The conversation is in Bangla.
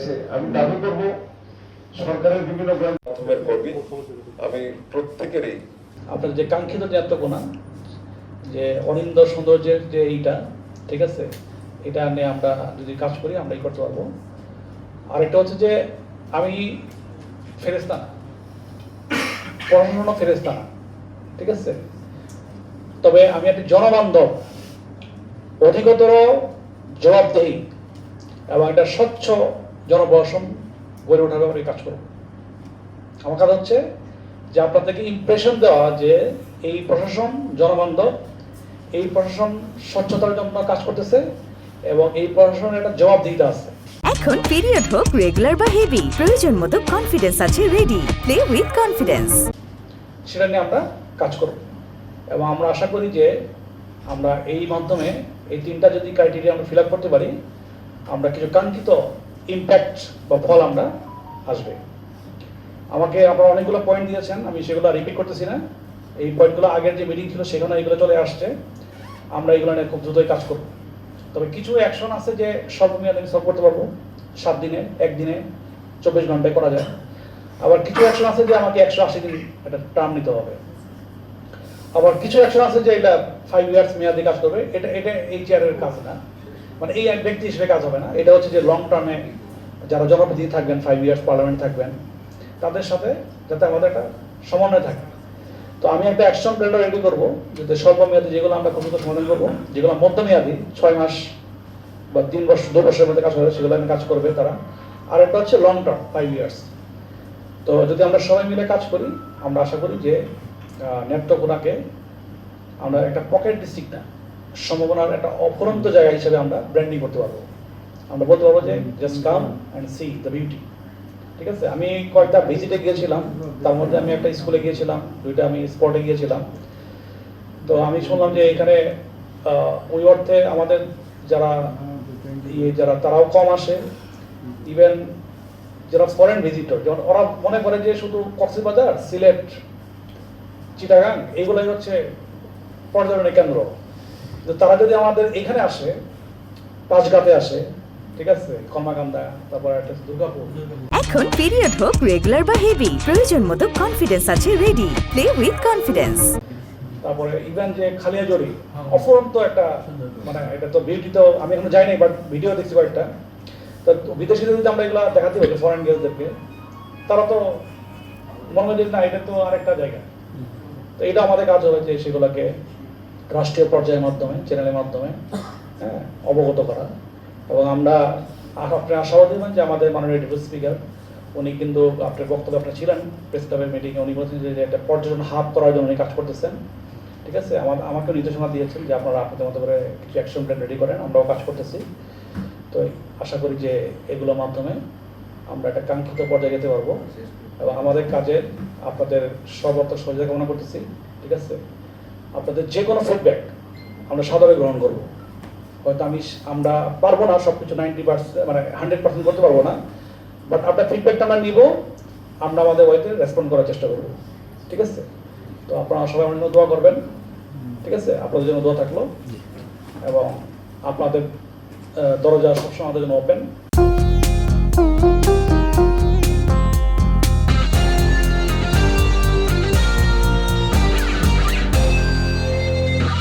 আছে। আমি দাবি করব সরকারের বিভিন্ন মাধ্যমের কর্মী আমি প্রত্যেকেরই আপনার যে কাঙ্ক্ষিত নেত্রকোনা যে অনিন্দ সৌন্দর্যের যে এইটা ঠিক আছে, এটা নিয়ে আমরা যদি কাজ করি আমরাই করতে পারবো। আরেকটা হচ্ছে যে আমি ফেরেশতা না, পড়াশোনা ফেরেশতা না, ঠিক আছে, তবে আমি একটা জনবান্ধব, অধিকতর জবাবদেহি এবং একটা স্বচ্ছ জনপ্রশাসন গড়ে ওঠার ব্যাপারে কাজ করব। আমার কাজ হচ্ছে যে আপনাদেরকে ইমপ্রেশন দেওয়া যে এই প্রশাসন জনবান্ধব, এই প্রশাসন স্বচ্ছতার জন্য কাজ করতেছে এবং এই প্রশাসনের একটা জবাবদিহিতা আছে। এখন পিরিয়ড হোক রেগুলার বা হেভি, প্রয়োজন মতো কনফিডেন্স আছে রেডি। প্লে উইথ কনফিডেন্স, সেটা নিয়ে আমরা কাজ করব এবং আমরা আশা করি যে আমরা এই মাধ্যমে এই তিনটা যদি ক্রাইটেরিয়া আমরা ফিল আপ করতে পারি, আমরা কিছু কাঙ্ক্ষিত ইম্প্যাক্ট বা ফল আমরা আসবে। আমাকে আপনারা অনেকগুলো পয়েন্ট দিয়েছেন, আমি সেগুলো রিপিট করতেছি না। এই পয়েন্টগুলো আগের যে মিটিং ছিল সেখানে এগুলো চলে আসছে। আমরা এগুলো নিয়ে খুব দ্রুতই কাজ করব। তবে কিছু অ্যাকশন আছে যে স্বল্পমেয়াদে আমি সলভ করতে পারবো, 7 দিনে, 1 দিনে, 24 ঘন্টায় করা যায়। আবার কিছু অ্যাকশন আছে যে আমাকে 180 দিন একটা টার্ম নিতে হবে। আবার কিছু অ্যাকশন আছে যে এটা 5 ইয়ার্স মেয়াদে কাজ করবে। এটা এটা এই চেয়ারের কাজ না, মানে এই এক ব্যক্তি হিসেবে কাজ হবে না। এটা হচ্ছে যে লং টার্মে যারা জনপ্রতিনিধি থাকবেন, 5 ইয়ার্স পার্লামেন্ট থাকবেন, তাদের সাথে যাতে আমাদের একটা সমন্বয় থাকে। তো আমি একটা অ্যাকশন প্ল্যান রেডি করবো, যাতে স্বল্প মেয়াদে যেগুলো আমরা দ্রুত সমাধান করবো, যেগুলো মধ্যমেয়াদী 6 মাস বা 3 বছর 2 বছরের মধ্যে কাজ হবে সেগুলো আমি কাজ করবে তারা। আর একটা হচ্ছে লং টার্ম 5 ইয়ার্স। তো যদি আমরা সবাই মিলে কাজ করি, আমরা আশা করি যে নেত্রকোনাকে আমরা একটা পকেট ডিস্ট্রিক্ট না, সম্ভাবনার একটা অফুরন্ত জায়গা হিসেবে আমরা ব্র্যান্ডিং করতে পারবো। আমরা বলতে পারবো যে just come and see the beauty. ঠিক আছে, আমি কয়েকটা ভিজিটে গিয়েছিলাম, তার মধ্যে আমি একটা স্কুলে গিয়েছিলাম, 2টা আমি স্পটে গিয়েছিলাম। তো আমি শুনলাম যে এখানে ওই অর্থে আমাদের যারা যারা তারাও কম আসে, ইভেন যারা ফরেন ভিজিটর, যেমন ওরা মনে করে যে শুধু কক্সবাজার, সিলেট, চিটাগাং এইগুলোই হচ্ছে পর্যটনের কেন্দ্র। তারা যদি আমাদের এখানে আসে, পাঁচগাতে আসে, ঠিক আছে, কর্মাকান্দা, তারপর একটা দুর্গাপুর। এখন পিরিয়ড হোক রেগুলার বা হেভি, প্রয়োজন মতো কনফিডেন্স আছে রেডি। Play with confidence. তারপরে ইভেন যে খালিয়াজড়ি অফুরন্ত একটা, মানে এটা তো বিউটি, তো আমি এখনো যাই নাই, বাট ভিডিও দেখছি কয়েকটা। তো বিদেশিদের যদি আমরা এগুলো দেখাতে পারি ফরেন গেস্টদেরকে, তারা তো মনে হয় যে না, এটা তো আরেকটা জায়গা। তো এটা আমাদের কাজ হবে যে সেগুলোকে রাষ্ট্রীয় পর্যায়ের মাধ্যমে, চ্যানেলের মাধ্যমে অবগত করা। এবং আমরা আপনার আশাবাদী হন যে আমাদের মাননীয় ডেপুটি স্পিকার উনি কিন্তু আপনার বক্তব্য আপনার ছিলেন প্রেস ক্লাবের মিটিংয়ে, উনি বলছেন যে একটা পর্যটন হাব করার জন্য উনি কাজ করতেছেন। ঠিক আছে, আমাকে নির্দেশনা দিয়েছেন যে আপনারা আপনাদের মতো করে কিছু অ্যাকশন প্ল্যান রেডি করেন, আমরাও কাজ করতেছি। তো আশা করি যে এগুলোর মাধ্যমে আমরা একটা কাঙ্ক্ষিত পর্যায়ে যেতে পারবো এবং আমাদের কাজের আপনাদের সর্বাত্মক সহযোগিতা কামনা করতেছি। ঠিক আছে, আপনাদের যে কোনো ফিডব্যাক আমরা সাদরে গ্রহণ করবো। হয়তো আমরা পারবো না সব কিছু 90% মানে 100% করতে পারবো না, বাট আপনার ফিডব্যাকটা আমরা নিব, আমরা আমাদের ওয়েতে রেসপন্ড করার চেষ্টা করবো। ঠিক আছে, তো আপনারা সবাই আমার জন্য দোয়া করবেন। ঠিক আছে, আপনাদের জন্য দোয়া থাকলো এবং আপনাদের দরজা সবসময় আমাদের জন্য ওপেন।